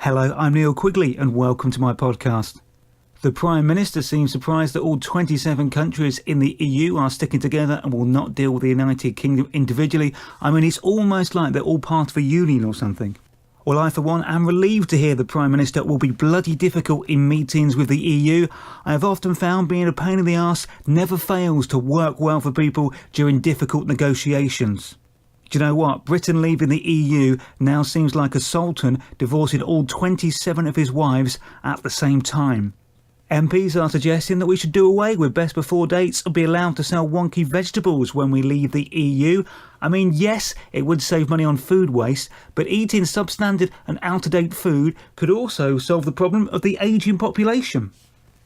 Hello, I'm Neil Quigley and welcome to my podcast. The Prime Minister seems surprised that all 27 countries in the EU are sticking together and will not deal with the United Kingdom individually. I mean, it's almost like they're all part of a union or something. Well, I for one am relieved to hear the Prime Minister will be bloody difficult in meetings with the EU. I have often found being a pain in the arse never fails to work well for people during difficult negotiations. Do you know what? Britain leaving the EU now seems like a sultan divorcing all 27 of his wives at the same time. MPs are suggesting that we should do away with best before dates and be allowed to sell wonky vegetables when we leave the EU. I mean, yes, it would save money on food waste, but eating substandard and out-of-date food could also solve the problem of the ageing population.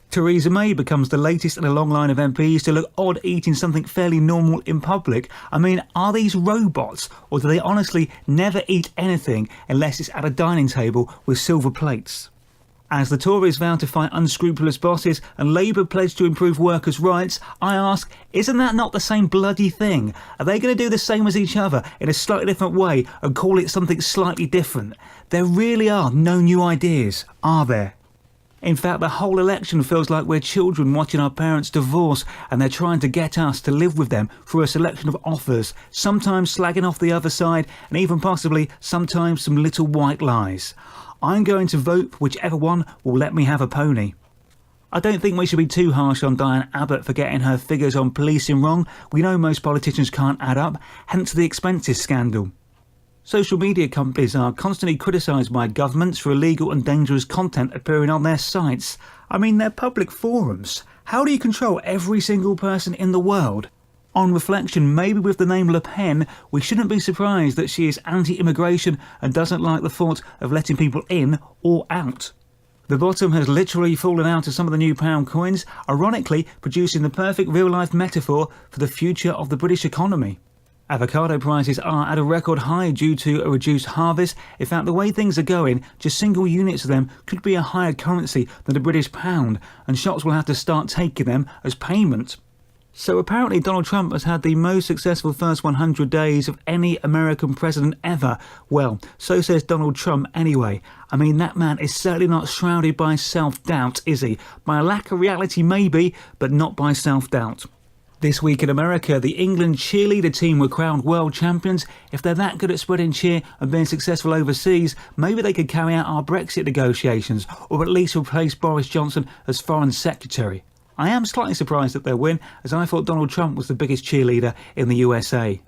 Theresa May becomes the latest in a long line of MPs to look odd eating something fairly normal in public. I mean, are these robots, or do they honestly never eat anything unless it's at a dining table with silver plates? As the Tories vow to fight unscrupulous bosses and Labour pledge to improve workers' rights, I ask, isn't that not the same bloody thing? Are they going to do the same as each other in a slightly different way and call it something slightly different? There really are no new ideas, are there? In fact, the whole election feels like we're children watching our parents divorce and they're trying to get us to live with them through a selection of offers, sometimes slagging off the other side and even possibly sometimes some little white lies. I'm going to vote for whichever one will let me have a pony. I don't think we should be too harsh on Diane Abbott for getting her figures on policing wrong. We know most politicians can't add up, hence the expenses scandal. Social media companies are constantly criticised by governments for illegal and dangerous content appearing on their sites. I mean, they're public forums. How do you control every single person in the world? On reflection, maybe with the name Le Pen, we shouldn't be surprised that she is anti-immigration and doesn't like the thought of letting people in or out. The bottom has literally fallen out of some of the new pound coins, ironically producing the perfect real-life metaphor for the future of the British economy. Avocado prices are at a record high due to a reduced harvest. In fact, the way things are going, just single units of them could be a higher currency than the British pound, and shops will have to start taking them as payment. So apparently Donald Trump has had the most successful first 100 days of any American president ever. Well, so says Donald Trump anyway. I mean, that man is certainly not shrouded by self-doubt, is he? By a lack of reality maybe, but not by self-doubt. This week in America, the England cheerleader team were crowned world champions. If they're that good at spreading cheer and being successful overseas, maybe they could carry out our Brexit negotiations, or at least replace Boris Johnson as Foreign Secretary. I am slightly surprised at their win, as I thought Donald Trump was the biggest cheerleader in the USA.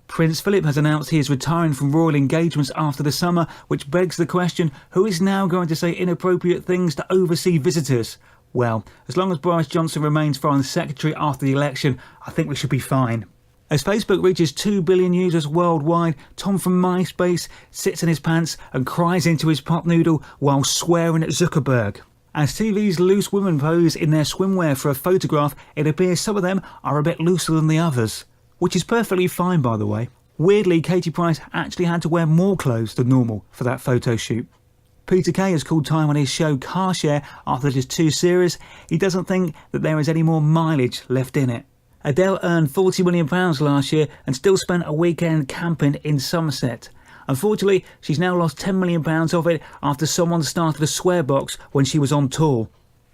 Prince Philip has announced he is retiring from royal engagements after the summer, which begs the question, who is now going to say inappropriate things to overseas visitors? Well, as long as Boris Johnson remains Foreign Secretary after the election, I think we should be fine. As Facebook reaches 2 billion users worldwide, Tom from MySpace sits in his pants and cries into his pot noodle while swearing at Zuckerberg. As TV's loose women pose in their swimwear for a photograph, it appears some of them are a bit looser than the others. Which is perfectly fine, by the way. Weirdly, Katie Price actually had to wear more clothes than normal for that photo shoot. Peter Kay has called time on his show Car Share after just 2 series. He doesn't think that there is any more mileage left in it. Adele earned £40 million last year and still spent a weekend camping in Somerset. Unfortunately, she's now lost £10 million of it after someone started a swear box when she was on tour.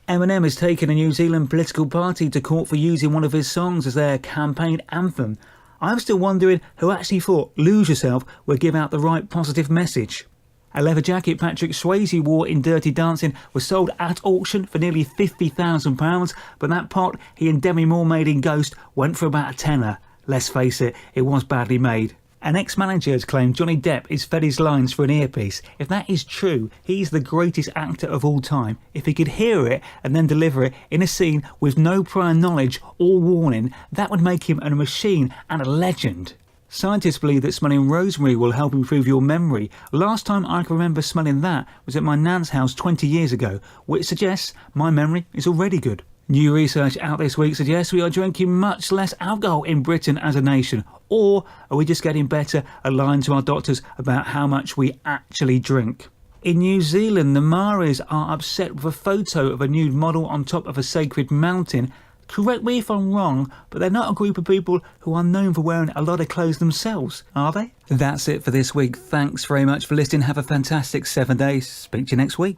Eminem has taken a New Zealand political party to court for using one of his songs as their campaign anthem. I'm still wondering who actually thought Lose Yourself would give out the right positive message. A leather jacket Patrick Swayze wore in Dirty Dancing was sold at auction for nearly £50,000, but that pot he and Demi Moore made in Ghost went for about a tenner. Let's face it, it was badly made. An ex-manager has claimed Johnny Depp is fed his lines for an earpiece. If that is true, he's the greatest actor of all time. If he could hear it and then deliver it in a scene with no prior knowledge or warning, that would make him a machine and a legend. Scientists believe that smelling rosemary will help improve your memory. Last time I can remember smelling that was at my nan's house 20 years ago, which suggests my memory is already good. New research out this week suggests we are drinking much less alcohol in Britain as a nation. Or are we just getting better at lying to our doctors about how much we actually drink? In New Zealand, the Maoris are upset with a photo of a nude model on top of a sacred mountain Correct me if I'm wrong, but they're not a group of people who are known for wearing a lot of clothes themselves, are they? That's it for this week. Thanks very much for listening. Have a fantastic 7 days. Speak to you next week.